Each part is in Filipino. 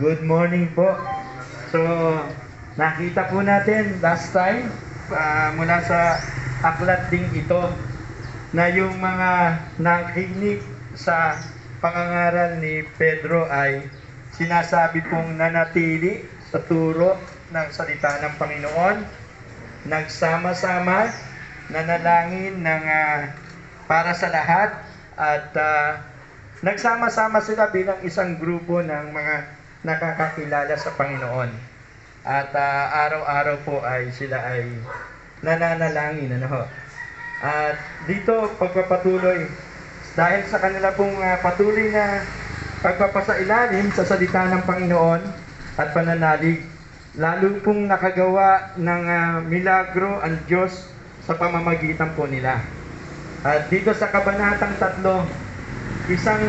Good morning po. So, nakita po natin last time mula sa aklat ding ito na yung mga nakinig sa pangangaral ni Pedro ay sinasabi pong nanatili sa turo ng salita ng Panginoon, nagsama-sama, nanalangin para sa lahat at nagsama-sama sila bilang isang grupo ng mga nakakakilala sa Panginoon. At araw-araw po ay sila ay nananalangin. At dito pagpapatuloy, dahil sa kanila pong patuloy na pagpapasailalim sa salita ng Panginoon at pananalig, lalo pong nakagawa ng milagro ang Diyos sa pamamagitan po nila. At dito sa Kabanatang 3, isang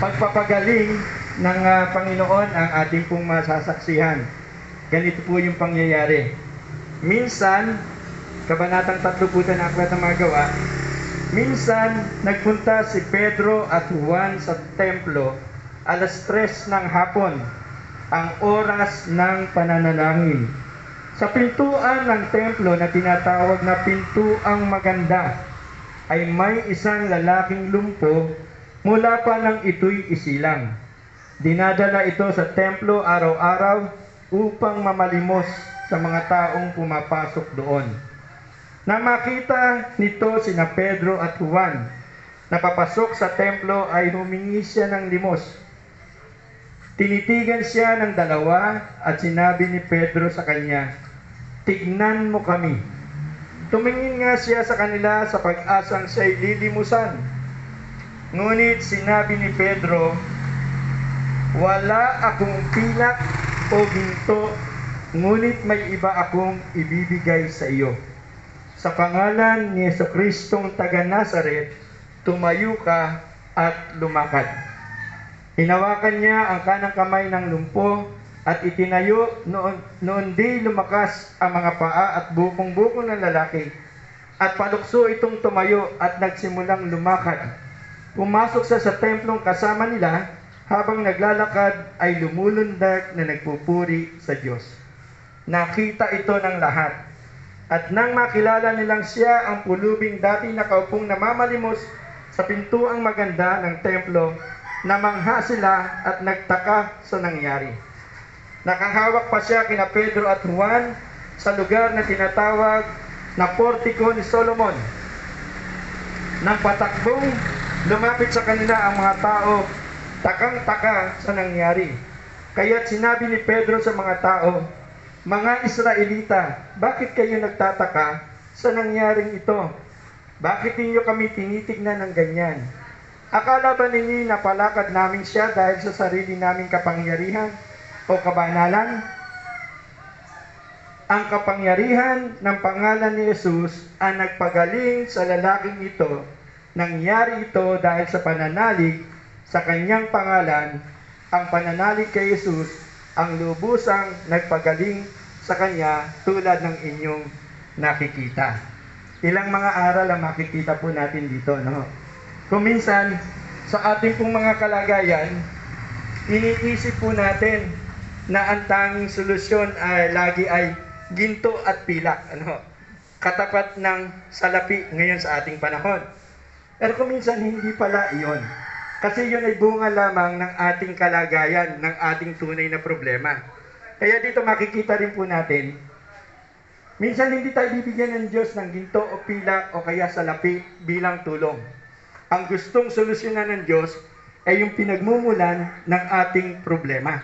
pagpapagaling ng Panginoon ang ating pong masasaksihan. Ganito po yung pangyayari. Minsan, Kabanatang 3 po ng Aklat ng Mga Gawa, minsan nagpunta si Pedro at Juan sa templo alas 3 ng hapon, ang oras ng pananalangin. Sa pintuan ng templo na tinatawag na Pintuang Maganda, ay may isang lalaking lumpo mula pa nang ito'y isilang. Dinadala ito sa templo araw-araw upang mamalimos sa mga taong pumapasok doon. Na makita nito sina Pedro at Juan na papasok sa templo ay humingi siya ng limos. Tinitigan siya ng dalawa at sinabi ni Pedro sa kanya, "Tignan mo kami." Tumingin nga siya sa kanila sa pag-asang siya'y lilimusan. Ngunit sinabi ni Pedro, "Wala akong pilak o ginto, ngunit may iba akong ibibigay sa iyo. Sa pangalan ni Jesucristong taga Nazaret, tumayo ka at lumakad." Hinawakan niya ang kanang kamay ng lumpo at itinayo. Noon di lumakas ang mga paa at bukong-bukong ng lalaki. At palukso itong tumayo at nagsimulang lumakad. Pumasok siya sa templong kasama nila, habang naglalakad ay lumulundag na nagpupuri sa Diyos. Nakita ito ng lahat. At nang makilala nilang siya ang pulubing dati nakaupong namamalimos sa Pintuang Maganda ng templo, namangha sila at nagtaka sa nangyari. Nakahawak pa siya kina Pedro at Juan sa lugar na tinatawag na Portiko ni Solomon. Nang patakbong lumapit sa kanila ang mga tao, takang-taka sa nangyari. Kaya't sinabi ni Pedro sa mga tao, "Mga Israelita, bakit kayo nagtataka sa nangyaring ito? Bakit ninyo kami tinitignan ng ganyan? Akala ba ninyo na palakad namin siya dahil sa sarili naming kapangyarihan o kabanalan? Ang kapangyarihan ng pangalan ni Jesus ang nagpagaling sa lalaking ito. Nangyari ito dahil sa pananalig sa kanyang pangalan. Ang pananalig kay Jesus ang lubusang nagpagaling sa kanya tulad ng inyong nakikita." Ilang mga aral ang makikita po natin dito, Kung minsan, sa ating pong mga kalagayan, iniisip po natin na ang tanging solusyon ay lagi ay ginto at pilak, katapat ng salapi ngayon sa ating panahon. Pero kung minsan hindi pala iyon. Kasi yun ay bunga lamang ng ating kalagayan, ng ating tunay na problema. Kaya dito makikita rin po natin, minsan hindi tayo bibigyan ng Diyos ng ginto o pilak o kaya salapi bilang tulong. Ang gustong solusyonan ng Diyos ay yung pinagmumulan ng ating problema.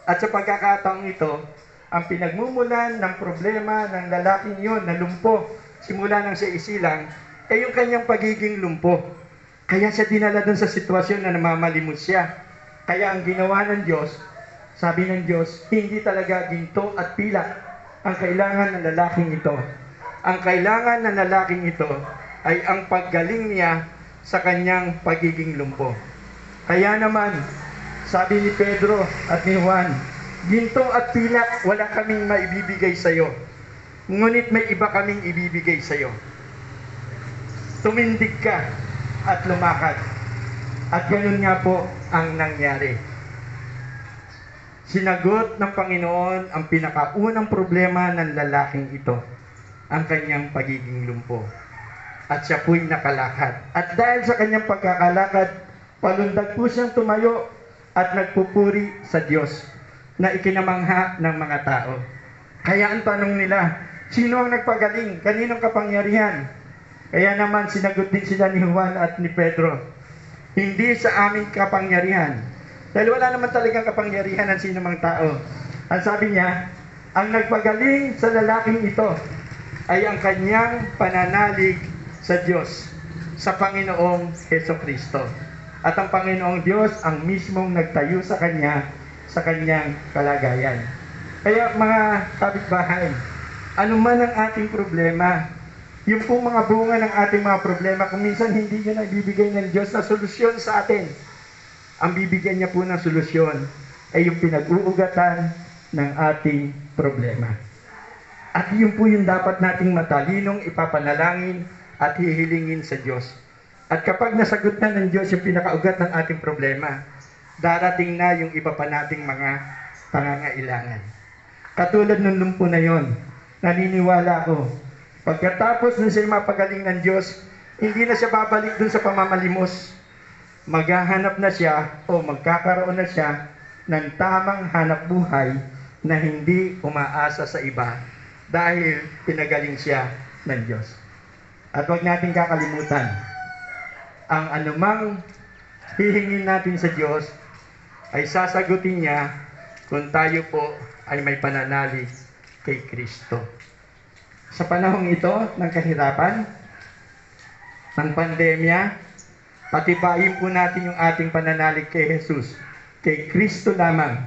At sa pagkakataong ito, ang pinagmumulan ng problema ng lalaking yon na lumpo, simula nang siya isilang, ay yung kanyang pagiging lumpo. Kaya siya dinala dun sa sitwasyon na namamalimos siya. Kaya ang ginawa ng Diyos, sabi ng Diyos, hindi talaga ginto at pilak ang kailangan ng lalaking ito. Ang kailangan ng lalaking ito ay ang paggaling niya sa kanyang pagiging lumpo. Kaya naman, sabi ni Pedro at ni Juan, "Ginto at pilak wala kaming maibibigay sa iyo, ngunit may iba kaming ibibigay sa iyo. Tumindig ka at lumakad." At ganun nga po ang nangyari. Sinagot ng Panginoon ang pinakaunang problema ng lalaking ito, ang kanyang pagiging lumpo. At siya po'y nakalakad. At dahil sa kanyang pagkakalakad, palundag po siyang tumayo at nagpupuri sa Diyos na ikinamangha ng mga tao. Kaya ang tanong nila, sino ang nagpagaling? Kaninong kapangyarihan? Kaya naman sinagot din sila ni Juan at ni Pedro, hindi sa aming kapangyarihan. Dahil wala naman talagang kapangyarihan ng sinumang tao. Ang sabi niya, ang nagpagaling sa lalaking ito ay ang kanyang pananalig sa Diyos, sa Panginoong Hesukristo. At ang Panginoong Diyos ang mismong nagtayo sa kanya, sa kanyang kalagayan. Kaya mga kapitbahay, anuman ang ating problema, yung pong mga bunga ng ating mga problema, kung minsan hindi nyo nagbibigay ng Diyos na solusyon sa atin, ang bibigyan niya po ng solusyon ay yung pinag-uugatan ng ating problema. At yun po yung dapat nating matalinong ipapanalangin at hihilingin sa Diyos. At kapag nasagot na ng Diyos yung pinakaugat ng ating problema, darating na yung iba pa nating mga pangangailangan. Katulad ng lumpo na yon, naniniwala ako, pagkatapos na siya mapagaling ng Diyos, hindi na siya babalik dun sa pamamalimos. Maghahanap na siya o magkakaroon na siya ng tamang hanap buhay na hindi umaasa sa iba dahil pinagaling siya ng Diyos. At huwag natin kakalimutan, ang anumang hihingin natin sa Diyos ay sasagutin niya kung tayo po ay may pananalig kay Kristo. Sa panahong ito ng kahirapan, ng pandemya, patibayin po natin yung ating pananalig kay Jesus, kay Kristo lamang.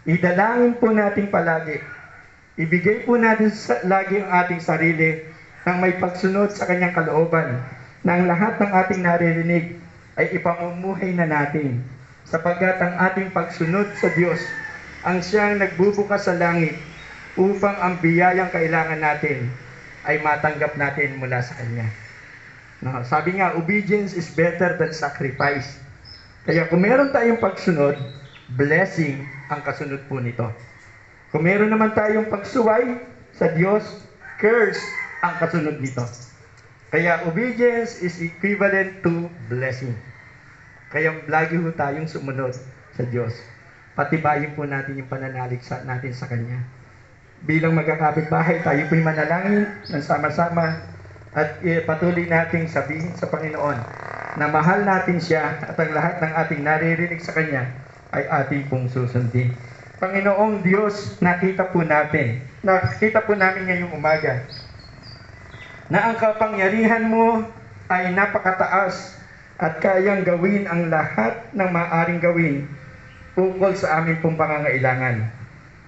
Idalangin po natin palagi. Ibigay po natin lagi ang ating sarili nang may pagsunod sa kanyang kalooban, na ang lahat ng ating naririnig ay ipamumuhay na natin, sapagkat ang ating pagsunod sa Diyos ang siyang nagbubukas sa langit upang ang biyayang kailangan natin ay matanggap natin mula sa Kanya. No, sabi nga, obedience is better than sacrifice. Kaya kung meron tayong pagsunod, blessing ang kasunod po nito. Kung meron naman tayong pagsuway sa Diyos, curse ang kasunod nito. Kaya obedience is equivalent to blessing. Kaya lagi po tayong sumunod sa Diyos. Patibayin po natin yung pananalig natin sa Kanya. Bilang magkakapitbahay, tayo po'y manalangin ng sama-sama at patuloy nating sabihin sa Panginoon na mahal natin siya at ang lahat ng ating naririnig sa Kanya ay ating pong susundin. Panginoong Diyos, nakita po namin ngayong umaga na ang kapangyarihan mo ay napakataas at kayang gawin ang lahat ng maaaring gawin ukol sa aming pong pangangailangan.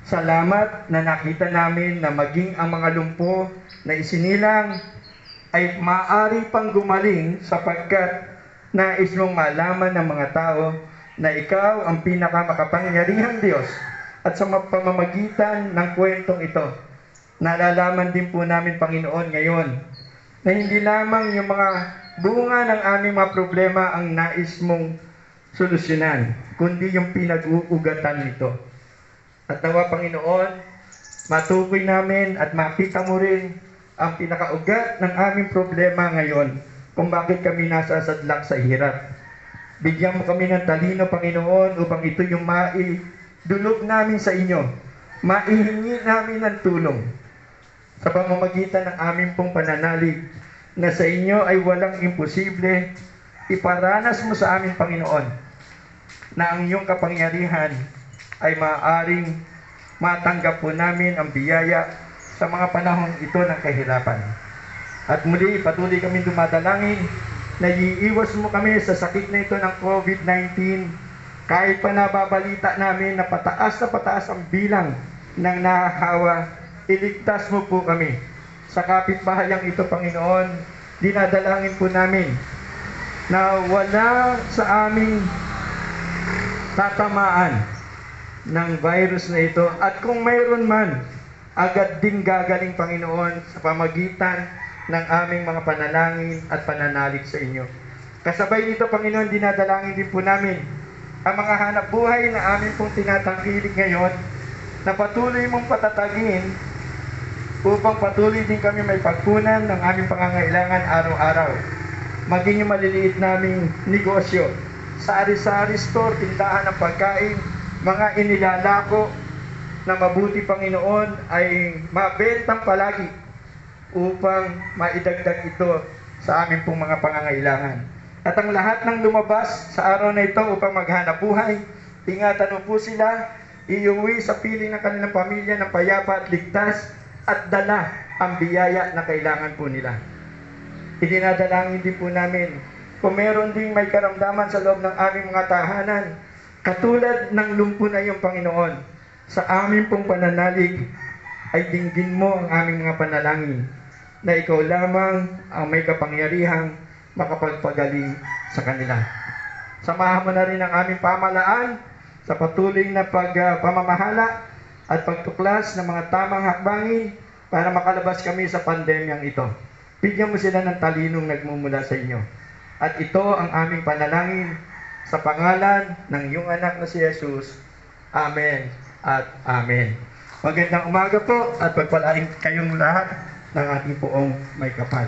Salamat na nakita namin na maging ang mga lumpo na isinilang ay maaari pang gumaling sapagkat nais mong malaman ng mga tao na ikaw ang pinakamakapangyarihang Diyos. At sa pamamagitan ng kwentong ito, nalalaman din po namin, Panginoon, ngayon na hindi lamang yung mga bunga ng aming mga problema ang nais mong solusyonan, kundi yung pinag-uugatan nito. At nawa, Panginoon, matukoy namin at makita mo rin ang pinakaugat ng aming problema ngayon kung bakit kami nasa sadlak sa hirap. Bigyan mo kami ng talino, Panginoon, upang ito yung maidulog namin sa inyo. Maihingi namin ng tulong sa pamamagitan ng aming pong pananalig na sa inyo ay walang imposible. Iparanas mo sa amin, Panginoon, na ang iyong kapangyarihan ay maaaring matanggap po namin ang biyaya sa mga panahon ito ng kahirapan. At muli, patuloy kami dumadalangin na iiwas mo kami sa sakit na ito ng COVID-19. Kahit pa nababalita namin na pataas ang bilang ng nahahawa, iligtas mo po kami. Sa kapitbahayang ito, Panginoon, dinadalangin po namin na wala sa aming tatamaan ng virus na ito. At kung mayroon man, agad ding gagaling, Panginoon, sa pamagitan ng aming mga panalangin at pananalig sa inyo. Kasabay nito, Panginoon, dinadalangin din po namin ang mga hanap buhay na amin pong tinatangkilik ngayon na patuloy mong patatagin upang patuloy din kami may pagkunan ng aming pangangailangan araw-araw. Maging yung maliliit naming negosyo, sari-sari store, tindahan ng pagkain, mga inilalako na mabuti Panginoon ay mabentang palagi upang maidagdag ito sa aming pong mga pangangailangan. At ang lahat ng lumabas sa araw na ito upang maghanap buhay, ingatan mo po sila, iuwi sa piling ng kanilang pamilya ng payapa at ligtas at dala ang biyaya na kailangan po nila. Idinadalangin din po namin kung meron ding may karamdaman sa loob ng aming mga tahanan, katulad ng lumpo na iyong Panginoon, sa aming pong pananalig ay dinggin mo ang aming mga panalangin na ikaw lamang ang may kapangyarihang makapagpagaling sa kanila. Samahan mo na rin ang aming pamahalaan sa patuloy na pamamahala at pagtuklas ng mga tamang hakbangin para makalabas kami sa pandemyang ito. Bigyan mo sila ng talinong nagmumula sa inyo. At ito ang aming panalangin sa pangalan ng iyong anak na si Jesus. Amen at Amen. Magandang umaga po at pagpalain kayong lahat ng ating poong may kapal.